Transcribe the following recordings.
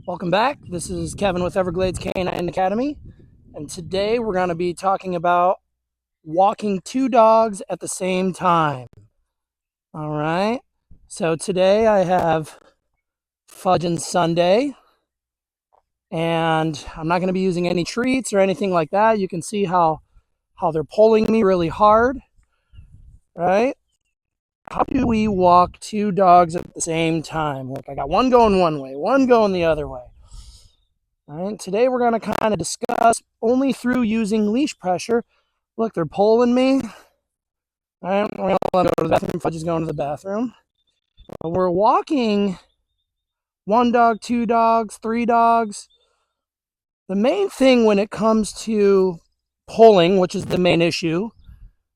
Welcome back. This is Kevin with Everglades Canine Academy, and today we're going to be talking about walking two dogs at the same time. All right. So today I have Fudge and Sunday, and I'm not going to be using any treats or anything like that. You can see how they're pulling me really hard, right? How do we walk two dogs at the same time? Like I got one going one way, one going the other way. All right, today we're going to kind of discuss only through using leash pressure. Look, they're pulling me. All right, we're going to let them go to the bathroom. Fudge is going to the bathroom. But we're walking one dog, two dogs, three dogs. The main thing when it comes to pulling, which is the main issue,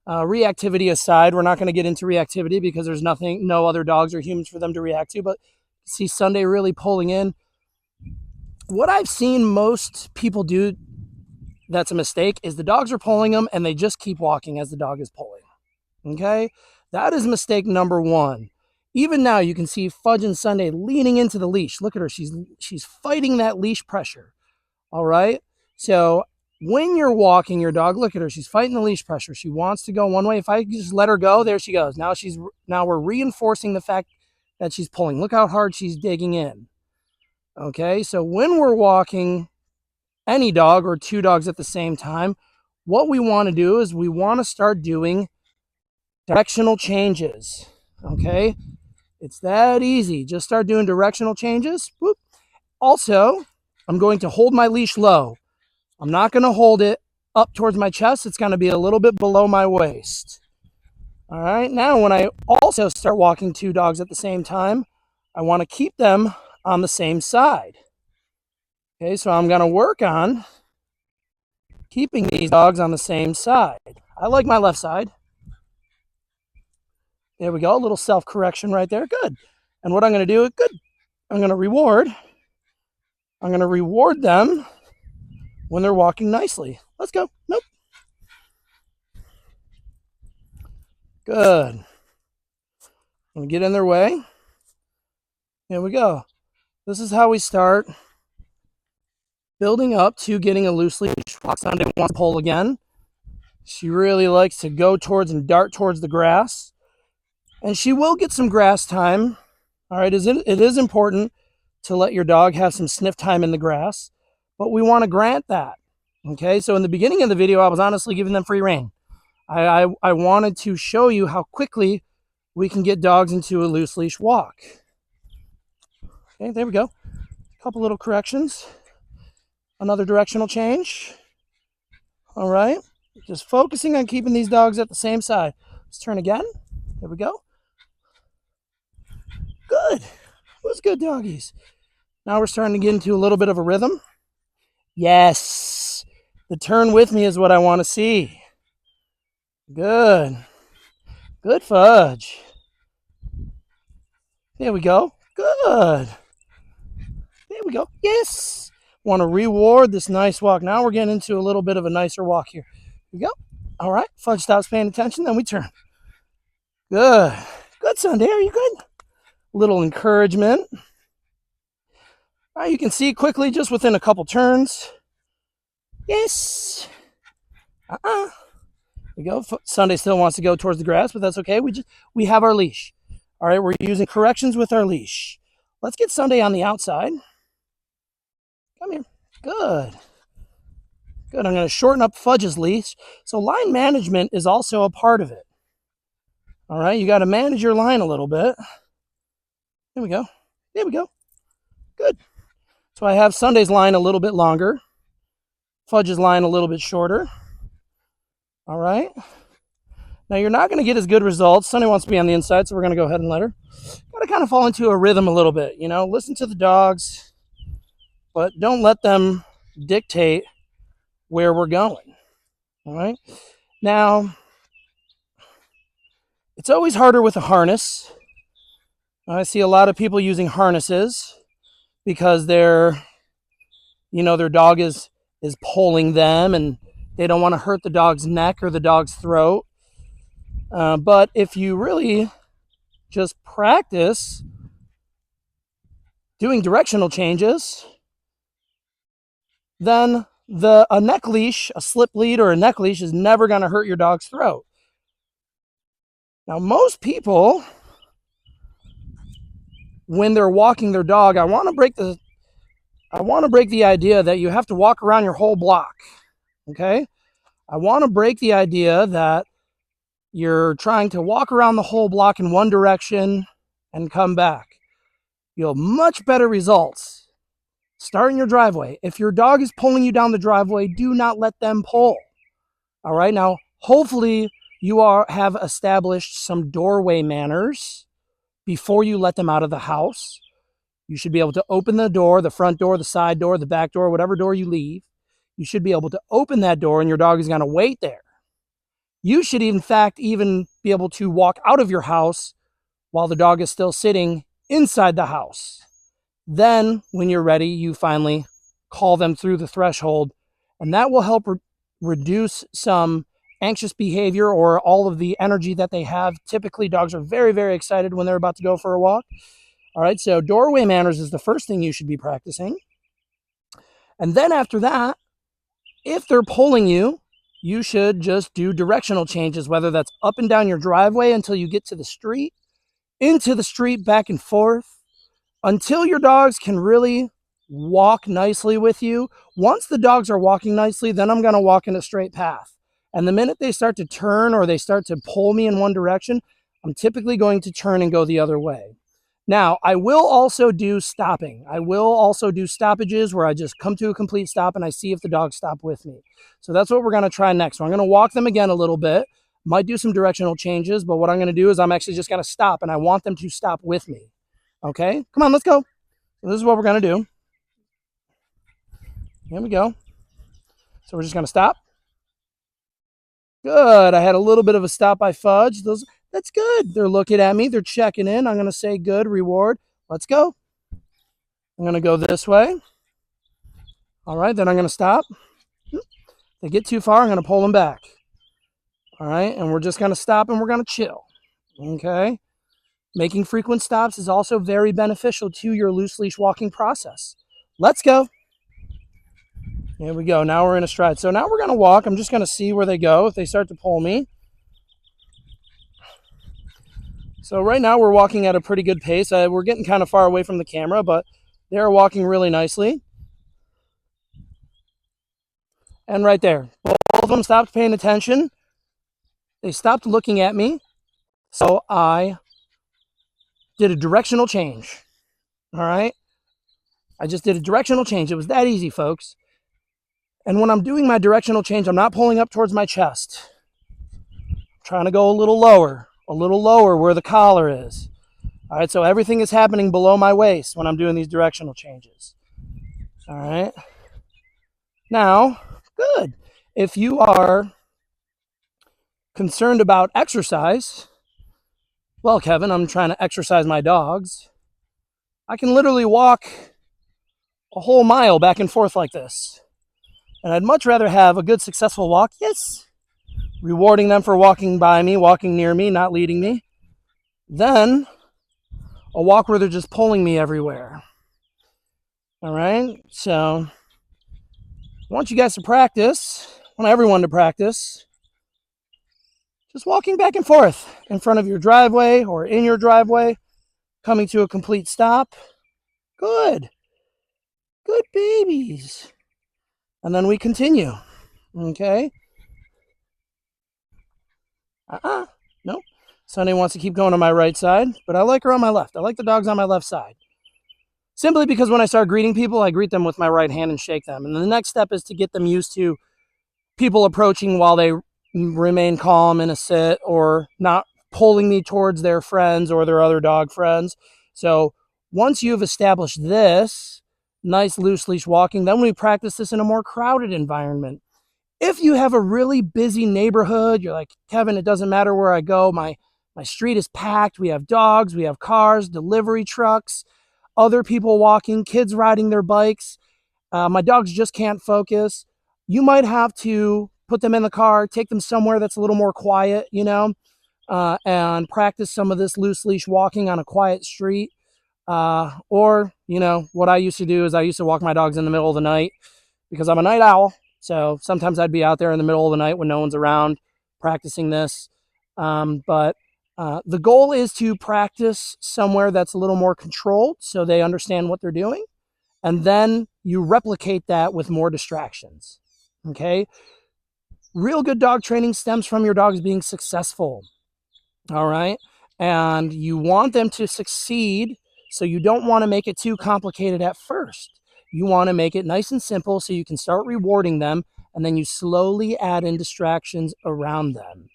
reactivity aside, we're not going to get into reactivity because there's no other dogs or humans for them to react to, but see Sunday really pulling in. What I've seen most people do that's a mistake is the dogs are pulling them and they just keep walking as the dog is pulling. Okay? That is mistake number one. Even now you can see Fudge and Sunday leaning into the leash. Look at her. She's fighting that leash pressure. All right? So when you're walking your dog, look at her. She's fighting the leash pressure. She wants to go one way. If I just let her go, there she goes. Now we're reinforcing the fact that she's pulling. Look how hard she's digging in. Okay, so when we're walking any dog or two dogs at the same time, what we want to do is we want to start doing directional changes. Okay, it's that easy. Just start doing directional changes. Whoop. Also, I'm going to hold my leash low. I'm not going to hold it up towards my chest. It's going to be a little bit below my waist. All right, now when I also start walking two dogs at the same time, I want to keep them on the same side. Okay, so I'm going to work on keeping these dogs on the same side. I like my left side. There we go, a little self-correction right there. Good. And what I'm going to do, I'm going to reward them when they're walking nicely. Let's go. Nope. Good. I'm going to get in their way. Here we go. This is how we start building up to getting a loose leash. Sunday wants to pull again. She really likes to go towards and dart towards the grass. And she will get some grass time. All right, it is important to let your dog have some sniff time in the grass, but we want to grant that. Okay, so in the beginning of the video, I was honestly giving them free rein. I wanted to show you how quickly we can get dogs into a loose leash walk. Okay, there we go. A couple little corrections. Another directional change. All right, just focusing on keeping these dogs at the same side. Let's turn again. There we go. Good. Those good doggies. Now we're starting to get into a little bit of a rhythm. Yes. The turn with me is what I want to see. Good. Good, Fudge. There we go. Good. There we go. Yes. Want to reward this nice walk. Now we're getting into a little bit of a nicer walk here. Here we go. All right. Fudge stops paying attention. Then we turn. Good. Good, Sunday. Are you good? Little encouragement. All right, you can see quickly just within a couple turns. Yes. There we go. Sunday still wants to go towards the grass, but that's okay. We have our leash. All right, we're using corrections with our leash. Let's get Sunday on the outside. Come here. Good. Good. I'm going to shorten up Fudge's leash. So line management is also a part of it. All right, you got to manage your line a little bit. There we go. There we go. Good. So I have Sunday's line a little bit longer. Fudge's line a little bit shorter. All right. Now you're not going to get as good results. Sunday wants to be on the inside, so we're going to go ahead and let her. Got to kind of fall into a rhythm a little bit, you know. Listen to the dogs, but don't let them dictate where we're going. All right. Now, it's always harder with a harness. I see a lot of people using harnesses because their dog is pulling them and they don't want to hurt the dog's neck or the dog's throat. But if you really just practice doing directional changes, then a neck leash, a slip lead or a neck leash is never going to hurt your dog's throat. Now, most people, when they're walking their dog, I want to break the idea that you have to walk around your whole block. Okay? I want to break the idea that you're trying to walk around the whole block in one direction and come back. You'll have much better results. Start in your driveway. If your dog is pulling you down the driveway, do not let them pull. All right? Now, hopefully you have established some doorway manners before you let them out of the house. You should be able to open the door, the front door, the side door, the back door, whatever door you leave. You should be able to open that door and your dog is going to wait there. You should, in fact, even be able to walk out of your house while the dog is still sitting inside the house. Then, when you're ready, you finally call them through the threshold, and that will help reduce some anxious behavior or all of the energy that they have. Typically, dogs are very, very excited when they're about to go for a walk. All right, so doorway manners is the first thing you should be practicing. And then after that, if they're pulling you, you should just do directional changes, whether that's up and down your driveway until you get to the street, into the street, back and forth, until your dogs can really walk nicely with you. Once the dogs are walking nicely, then I'm going to walk in a straight path. And the minute they start to turn or they start to pull me in one direction, I'm typically going to turn and go the other way. Now, I will also do stopping. I will also do stoppages where I just come to a complete stop and I see if the dogs stop with me. So that's what we're going to try next. So I'm going to walk them again a little bit. Might do some directional changes, but what I'm going to do is I'm actually just going to stop, and I want them to stop with me. Okay? Come on, let's go. So this is what we're going to do. Here we go. So we're just going to stop. Good. I had a little bit of a stop by Fudge. That's good. They're looking at me. They're checking in. I'm going to say good, reward. Let's go. I'm going to go this way. All right, then I'm going to stop. If they get too far, I'm going to pull them back. All right, and we're just going to stop and we're going to chill. Okay? Making frequent stops is also very beneficial to your loose leash walking process. Let's go. Here we go. Now we're in a stride. So now we're going to walk. I'm just going to see where they go if they start to pull me. So right now we're walking at a pretty good pace. We're getting kind of far away from the camera, but they're walking really nicely. And right there, both of them stopped paying attention. They stopped looking at me. So I did a directional change. All right? I just did a directional change. It was that easy, folks. And when I'm doing my directional change, I'm not pulling up towards my chest. I'm trying to go a little lower where the collar is. All right, so everything is happening below my waist when I'm doing these directional changes. All right. Now, good. If you are concerned about exercise, well, Kevin, I'm trying to exercise my dogs. I can literally walk a whole mile back and forth like this. And I'd much rather have a good, successful walk. Yes. Rewarding them for walking by me, walking near me, not leading me. Then a walk where they're just pulling me everywhere. All right. So I want you guys to practice. I want everyone to practice. Just walking back and forth in front of your driveway or in your driveway, coming to a complete stop. Good. Good babies. And then we continue. Okay. Nope. Sunny wants to keep going on my right side, but I like her on my left. I like the dogs on my left side. Simply because when I start greeting people, I greet them with my right hand and shake them. And the next step is to get them used to people approaching while they remain calm in a sit or not pulling me towards their friends or their other dog friends. So once you've established this nice loose leash walking, then we practice this in a more crowded environment. If you have a really busy neighborhood, you're like, Kevin, it doesn't matter where I go. My street is packed. We have dogs, we have cars, delivery trucks, other people walking, kids riding their bikes. My dogs just can't focus. You might have to put them in the car, take them somewhere that's a little more quiet, and practice some of this loose leash walking on a quiet street. Or, what I used to do is I used to walk my dogs in the middle of the night because I'm a night owl. So sometimes I'd be out there in the middle of the night when no one's around practicing this. But the goal is to practice somewhere that's a little more controlled so they understand what they're doing. And then you replicate that with more distractions. Okay. Real good dog training stems from your dogs being successful. All right. And you want them to succeed. So you don't want to make it too complicated at first. You want to make it nice and simple so you can start rewarding them. And then you slowly add in distractions around them.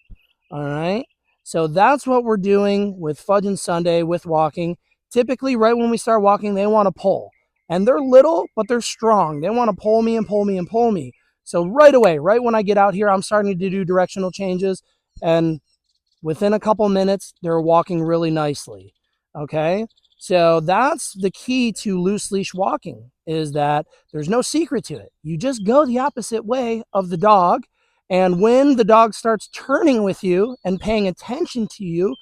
All right. So that's what we're doing with Fudge and Sunday with walking. Typically, right when we start walking, they want to pull. And they're little, but they're strong. They want to pull me and pull me and pull me. So right away, right when I get out here, I'm starting to do directional changes. And within a couple minutes, they're walking really nicely. Okay. So that's the key to loose leash walking, is that there's no secret to it. You just go the opposite way of the dog. And when the dog starts turning with you and paying attention to you,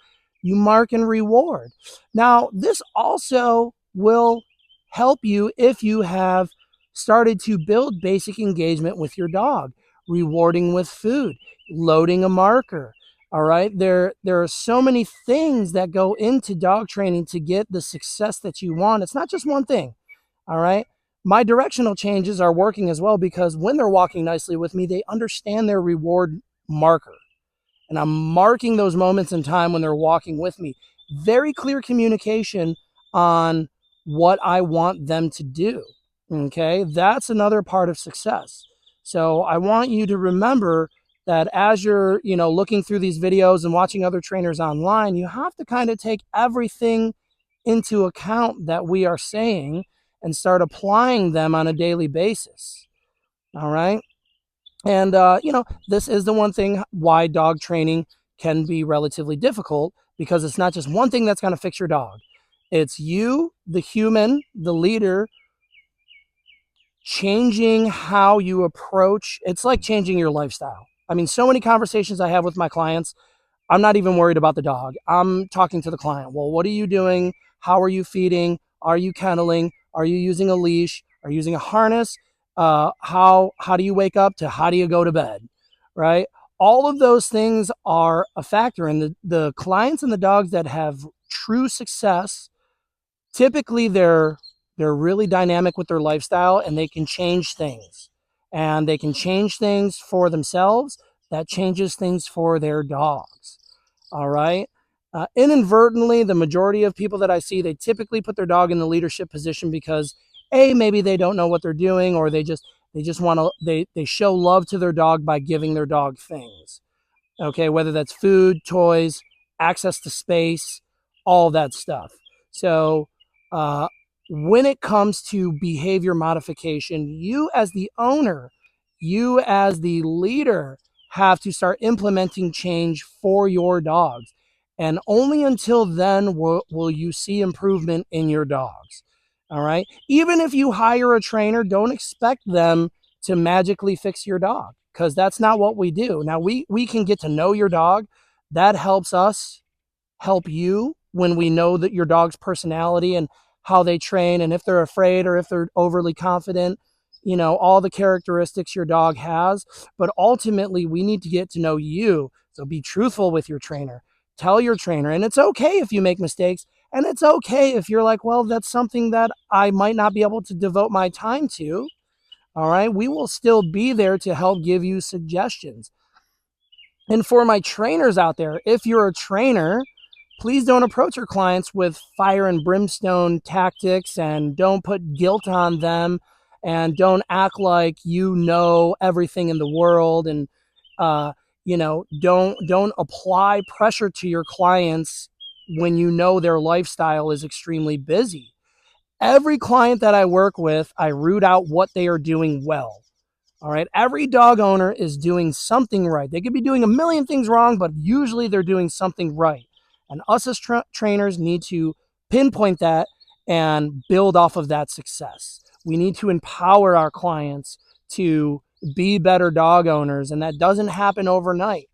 you mark and reward. Now, this also will help you if you have started to build basic engagement with your dog, rewarding with food, loading a marker. All right. There are so many things that go into dog training to get the success that you want. It's not just one thing. All right. My directional changes are working as well because when they're walking nicely with me, they understand their reward marker. And I'm marking those moments in time when they're walking with me. Very clear communication on what I want them to do. Okay. That's another part of success. So I want you to remember that as you're, looking through these videos and watching other trainers online, you have to kind of take everything into account that we are saying and start applying them on a daily basis. All right. And, this is the one thing why dog training can be relatively difficult, because it's not just one thing that's going to fix your dog. It's you, the human, the leader, changing how you approach. It's like changing your lifestyle. I mean, so many conversations I have with my clients, I'm not even worried about the dog. I'm talking to the client. Well, what are you doing? How are you feeding? Are you kenneling? Are you using a leash? Are you using a harness? How do you wake up to how do you go to bed? Right? All of those things are a factor. And the clients and the dogs that have true success, typically they're really dynamic with their lifestyle, and they can change things. And they can change things for themselves. That changes things for their dogs. All right. Inadvertently, the majority of people that I see, they typically put their dog in the leadership position because maybe they don't know what they're doing, or they just want to, they show love to their dog by giving their dog things. Okay. Whether that's food, toys, access to space, all that stuff. So, uh, when it comes to behavior modification, you as the owner, you as the leader, have to start implementing change for your dogs. And only until then will you see improvement in your dogs. All right. Even if you hire a trainer, don't expect them to magically fix your dog, because that's not what we do. Now, we can get to know your dog. That helps us help you when we know that your dog's personality and how they train, and if they're afraid or if they're overly confident, all the characteristics your dog has. But ultimately, we need to get to know you. So be truthful with your trainer. Tell your trainer, and it's okay if you make mistakes. And it's okay if you're like, well, that's something that I might not be able to devote my time to. All right. We will still be there to help give you suggestions. And for my trainers out there, if you're a trainer, please don't approach your clients with fire and brimstone tactics, and don't put guilt on them, and don't act like you know everything in the world, and don't apply pressure to your clients when you know their lifestyle is extremely busy. Every client that I work with, I root out what they are doing well. All right. Every dog owner is doing something right. They could be doing a million things wrong, but usually they're doing something right. And us as trainers need to pinpoint that and build off of that success. We need to empower our clients to be better dog owners, and that doesn't happen overnight.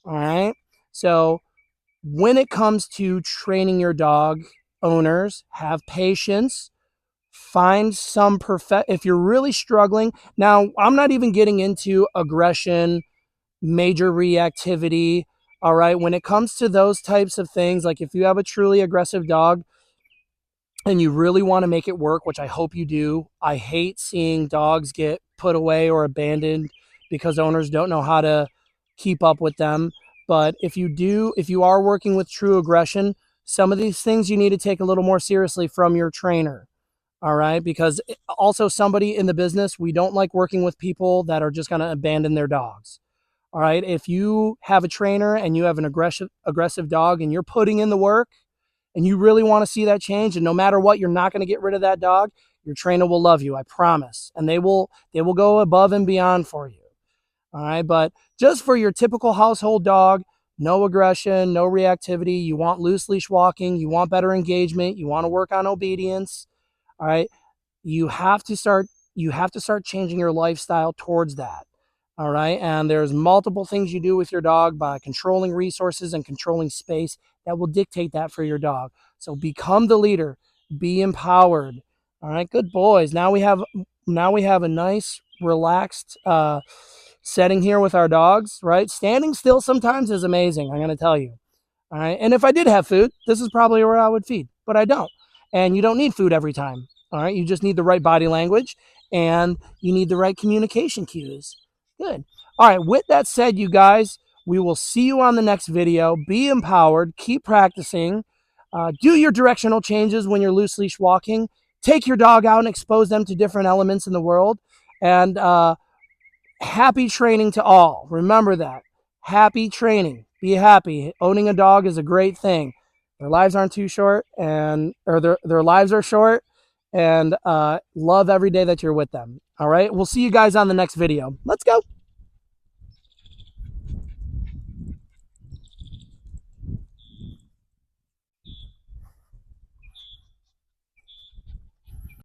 All right. So when it comes to training your dog, owners, have patience, Find some if you're really struggling. Now, I'm not even getting into aggression, major reactivity. All right. When it comes to those types of things, like if you have a truly aggressive dog and you really want to make it work, which I hope you do, I hate seeing dogs get put away or abandoned because owners don't know how to keep up with them. But if you are working with true aggression, some of these things you need to take a little more seriously from your trainer. All right. Because also, somebody in the business, we don't like working with people that are just going to abandon their dogs. All right. If you have a trainer and you have an aggressive dog and you're putting in the work and you really want to see that change, and no matter what, you're not going to get rid of that dog, your trainer will love you, I promise. And they will go above and beyond for you. All right. But just for your typical household dog, no aggression, no reactivity, you want loose leash walking, you want better engagement, you want to work on obedience. All right. You have to start changing your lifestyle towards that. All right. And there's multiple things you do with your dog by controlling resources and controlling space that will dictate that for your dog. So become the leader, be empowered. All right. Good boys. Now we have a nice relaxed setting here with our dogs, right? Standing still sometimes is amazing, I'm going to tell you. All right. And if I did have food, this is probably where I would feed, but I don't. And you don't need food every time. All right. You just need the right body language and you need the right communication cues. Good. All right. With that said, you guys, we will see you on the next video. Be empowered. Keep practicing. Do your directional changes when you're loose leash walking. Take your dog out and expose them to different elements in the world. And happy training to all. Remember that. Happy training. Be happy. Owning a dog is a great thing. Their lives aren't too short, or their lives are short, and love every day that you're with them. All right. We'll see you guys on the next video. Let's go.